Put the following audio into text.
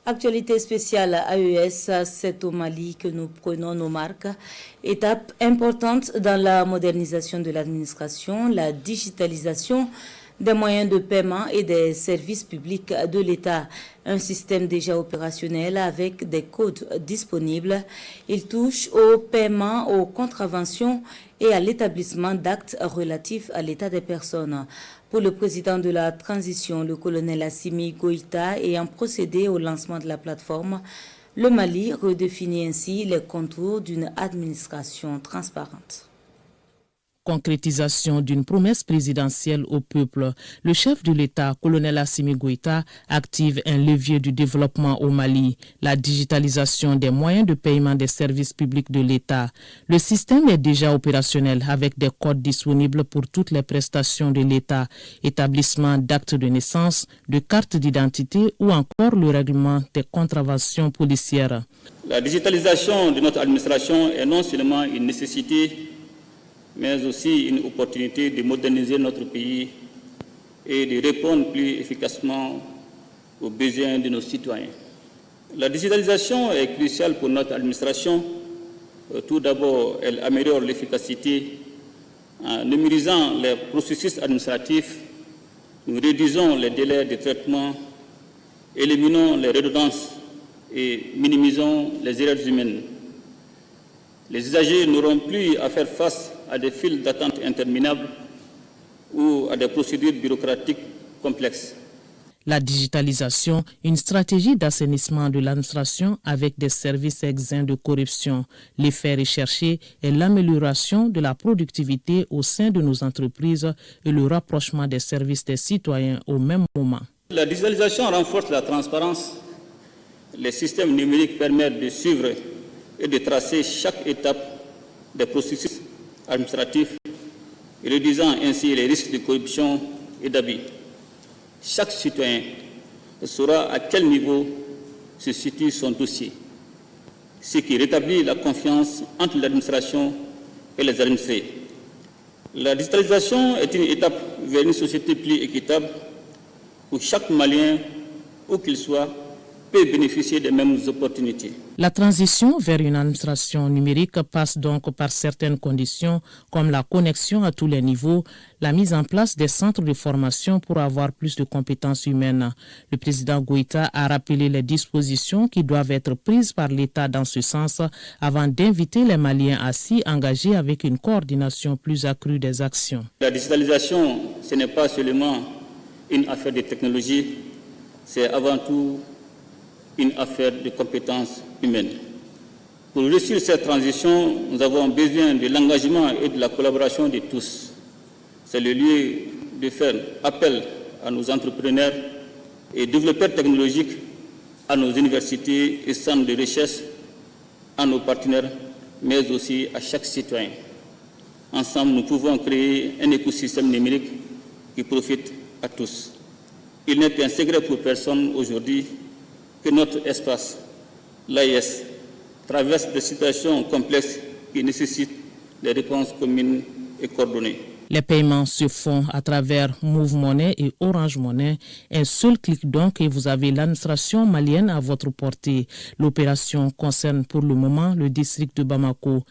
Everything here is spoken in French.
Actualité spéciale AES, c'est au Mali que nous prenons nos marques. Étape importante dans la modernisation de l'administration, la digitalisation des moyens de paiement et des services publics de l'État. Un système déjà opérationnel avec des codes disponibles. Il touche au paiement, aux contraventions et à l'établissement d'actes relatifs à l'état des personnes. Pour le président de la transition, le colonel Assimi Goïta, ayant procédé au lancement de la plateforme, le Mali redéfinit ainsi les contours d'une administration transparente. Concrétisation d'une promesse présidentielle au peuple. Le chef de l'État, colonel Assimi Goïta, active un levier du développement au Mali, la digitalisation des moyens de paiement des services publics de l'État. Le système est déjà opérationnel avec des codes disponibles pour toutes les prestations de l'État, établissement d'actes de naissance, de cartes d'identité ou encore le règlement des contraventions policières. La digitalisation de notre administration est non seulement une nécessité, mais aussi une opportunité de moderniser notre pays et de répondre plus efficacement aux besoins de nos citoyens. La digitalisation est cruciale pour notre administration. Tout d'abord, elle améliore l'efficacité en numérisant les processus administratifs. Nous réduisons les délais de traitement, éliminons les redondances et minimisons les erreurs humaines. Les usagers n'auront plus à faire face à des files d'attente interminables ou à des procédures bureaucratiques complexes. La digitalisation, une stratégie d'assainissement de l'administration avec des services exempts de corruption. L'effet recherché est l'amélioration de la productivité au sein de nos entreprises et le rapprochement des services des citoyens au même moment. La digitalisation renforce la transparence. Les systèmes numériques permettent de suivre et de tracer chaque étape des processus administratifs, réduisant ainsi les risques de corruption et d'abus. Chaque citoyen saura à quel niveau se situe son dossier, ce qui rétablit la confiance entre l'administration et les administrés. La digitalisation est une étape vers une société plus équitable où chaque Malien, où qu'il soit, peut bénéficier des mêmes opportunités. La transition vers une administration numérique passe donc par certaines conditions comme la connexion à tous les niveaux, la mise en place des centres de formation pour avoir plus de compétences humaines. Le président Goïta a rappelé les dispositions qui doivent être prises par l'État dans ce sens avant d'inviter les Maliens à s'y engager avec une coordination plus accrue des actions. La digitalisation, ce n'est pas seulement une affaire de technologie, c'est avant tout une affaire de compétences humaines. Pour réussir cette transition, nous avons besoin de l'engagement et de la collaboration de tous. C'est le lieu de faire appel à nos entrepreneurs et développeurs technologiques, à nos universités et centres de recherche, à nos partenaires, mais aussi à chaque citoyen. Ensemble, nous pouvons créer un écosystème numérique qui profite à tous. Il n'est un secret pour personne aujourd'hui que notre espace, l'AES, traverse des situations complexes qui nécessitent des réponses communes et coordonnées. Les paiements se font à travers Move Money et Orange Money. Un seul clic donc et vous avez l'administration malienne à votre portée. L'opération concerne pour le moment le district de Bamako.